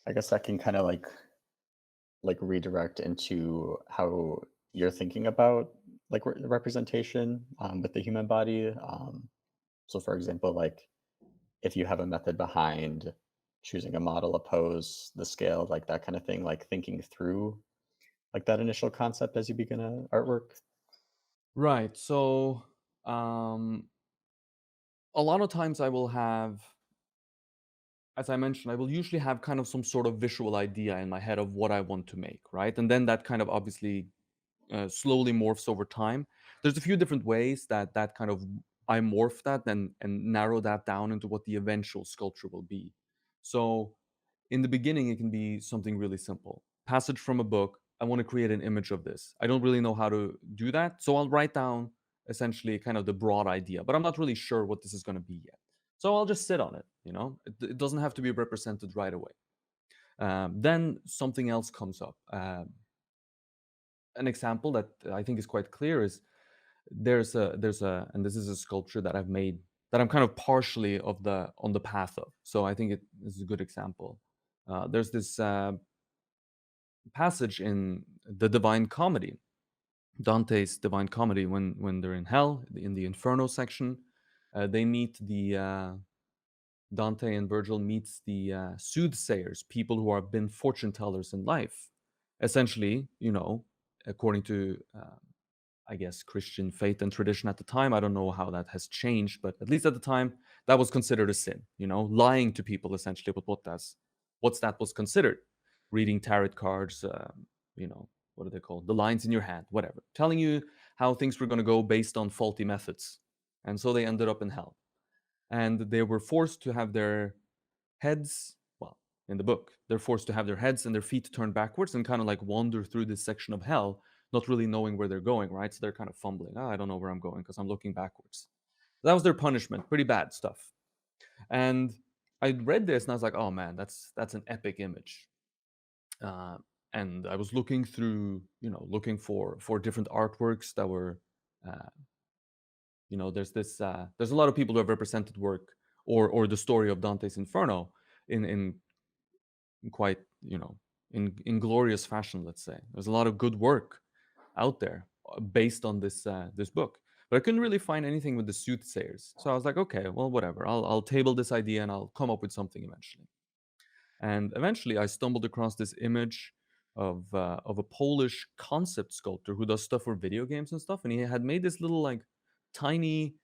I guess that can kind of like redirect into how you're thinking about like representation with the human body. So, for example, like if you have a method behind choosing a model, a pose, the scale, like that kind of thing, like thinking through like that initial concept as you begin a artwork. Right. So, um, a lot of times I will have, as I mentioned, I will usually have kind of some sort of visual idea in my head of what I want to make, right? And then that kind of obviously slowly morphs over time. There's a few different ways that that kind of I morph that and narrow that down into what the eventual sculpture will be. So in the beginning, it can be something really simple. Passage from a book. I want to create an image of this. I don't really know how to do that, so I'll write down essentially kind of the broad idea, but I'm not really sure what this is going to be yet. So I'll just sit on it. It doesn't have to be represented right away. Then something else comes up. An example that I think is quite clear is there's a and this is a sculpture that I've made that I'm kind of partially of the on the path of. So I think it is a good example. There's this passage in the Divine Comedy, Dante's Divine Comedy, when they're in hell in the Inferno section. They meet the Dante and Virgil meets the soothsayers, people who have been fortune tellers in life. Essentially, according to I guess, Christian faith and tradition at the time. I don't know how that has changed, but at least at the time, that was considered a sin. Lying to people essentially with what's that was considered. Reading tarot cards, what are they called? The lines in your hand, whatever, telling you how things were going to go based on faulty methods, and so they ended up in hell, and they were forced to have their heads. Well, in the book, they're forced to have their heads and their feet turned backwards and kind of like wander through this section of hell, not really knowing where they're going, right? So they're kind of fumbling. I don't know where I'm going because I'm looking backwards. That was their punishment. Pretty bad stuff. And I read this and I was like, oh man, that's an epic image. Uh, and I was looking through, looking for different artworks that were, uh, there's a lot of people who have represented work or the story of Dante's Inferno in quite, in glorious fashion, let's say. There's a lot of good work out there based on this book. But I couldn't really find anything with the soothsayers. So I was like, okay, well, whatever. I'll table this idea and I'll come up with something eventually. And eventually I stumbled across this image of a Polish concept sculptor who does stuff for video games and stuff. And he had made this little like tiny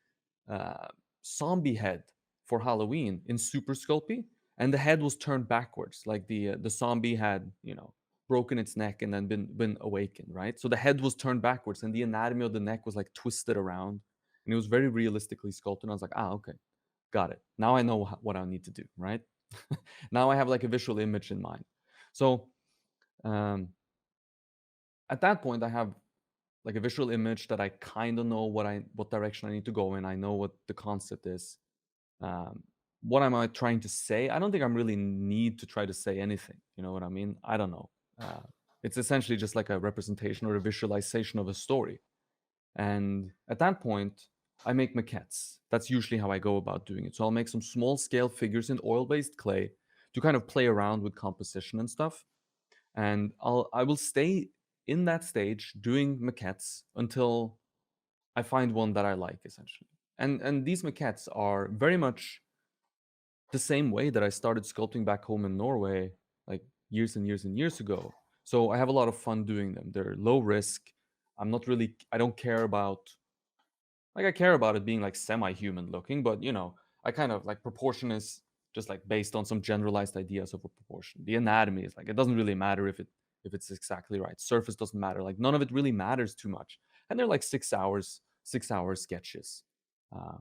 uh, zombie head for Halloween in Super Sculpey, and the head was turned backwards, like the zombie had broken its neck and then been awakened, right? So the head was turned backwards, and the anatomy of the neck was like twisted around, and it was very realistically sculpted. And I was like, okay, got it. Now I know what I need to do, right? Now I have like a visual image in mind. So um, at that point, I have like a visual image that I kind of know what direction I need to go in. I know what the concept is. Um, what am I trying to say? I don't think I'm really need to try to say anything. You know what I mean? I don't know. Uh, it's essentially just like a representation or a visualization of a story. And at that point, I make maquettes. That's usually how I go about doing it. So I'll make some small scale figures in oil based clay to kind of play around with composition and stuff. And I will stay in that stage doing maquettes until I find one that I like, essentially. And these maquettes are very much the same way that I started sculpting back home in Norway, like years and years and years ago. So I have a lot of fun doing them. They're low risk. I don't care about, like, I care about it being like semi-human looking, but I kind of like proportion is just like based on some generalized ideas of a proportion. The anatomy is like, it doesn't really matter if it's exactly right. Surface doesn't matter. Like none of it really matters too much. And they're like 6 hour sketches. Uh,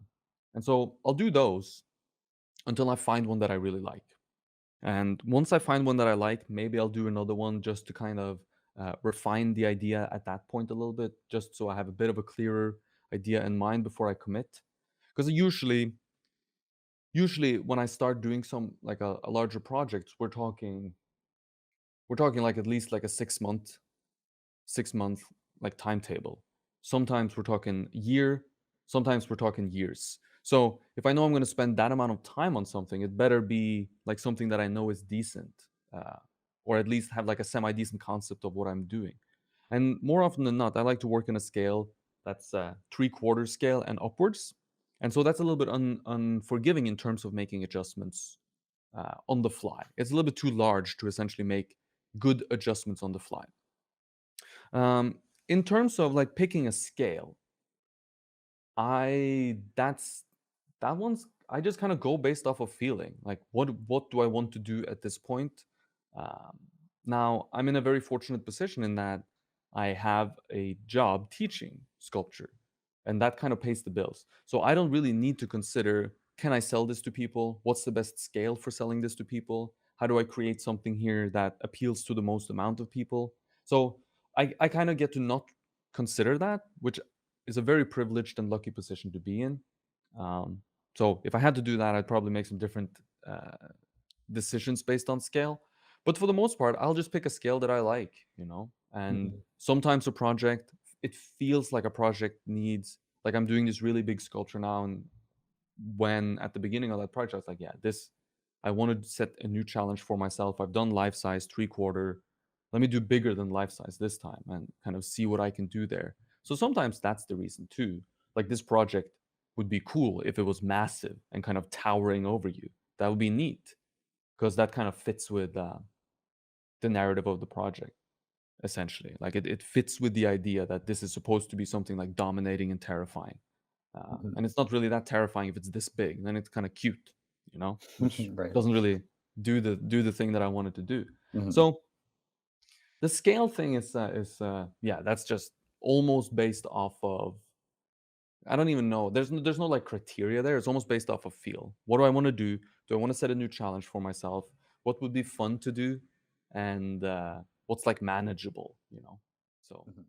and so I'll do those until I find one that I really like. And once I find one that I like, maybe I'll do another one just to kind of refine the idea at that point a little bit, just so I have a bit of a clearer idea in mind before I commit. Because usually when I start doing some like a larger project, we're talking like at least like a 6 month like timetable. Sometimes we're talking year, sometimes we're talking years. So if I know I'm going to spend that amount of time on something, it better be like something that I know is decent. uh, or at least have like a semi decent concept of what I'm doing. And more often than not, I like to work in a scale that's 3/4 scale and upwards. And so that's a little bit unforgiving in terms of making adjustments on the fly. It's a little bit too large to essentially make good adjustments on the fly. In terms of like picking a scale, I that's that one's I just kind of go based off of feeling. Like what do I want to do at this point? Um, Now I'm in a very fortunate position in that I have a job teaching sculpture, and that kind of pays the bills. So I don't really need to consider, can I sell this to people? What's the best scale for selling this to people? How do I create something here that appeals to the most amount of people? So I kind of get to not consider that, which is a very privileged and lucky position to be in. Um, so if I had to do that, I'd probably make some different decisions based on scale. But for the most part, I'll just pick a scale that I like, And Mhm. sometimes a project, it feels like a project needs, like I'm doing this really big sculpture now, and when at the beginning of that project, I was like, yeah, this, I wanted to set a new challenge for myself. I've done life size 3/4. Let me do bigger than life size this time and kind of see what I can do there. So sometimes that's the reason too. Like this project would be cool if it was massive and kind of towering over you. That would be neat because that kind of fits with the narrative of the project, essentially. Like it fits with the idea that this is supposed to be something like dominating and terrifying. Mhm. And it's not really that terrifying if it's this big. Then it's kind of cute, which Right. doesn't really do the thing that I wanted to do. Mhm. So the scale thing is yeah, that's just almost based off of, I don't even know. There's no like criteria there. It's almost based off of feel. What do I want to do? Do I want to set a new challenge for myself? What would be fun to do? And what's like manageable? So Mhm.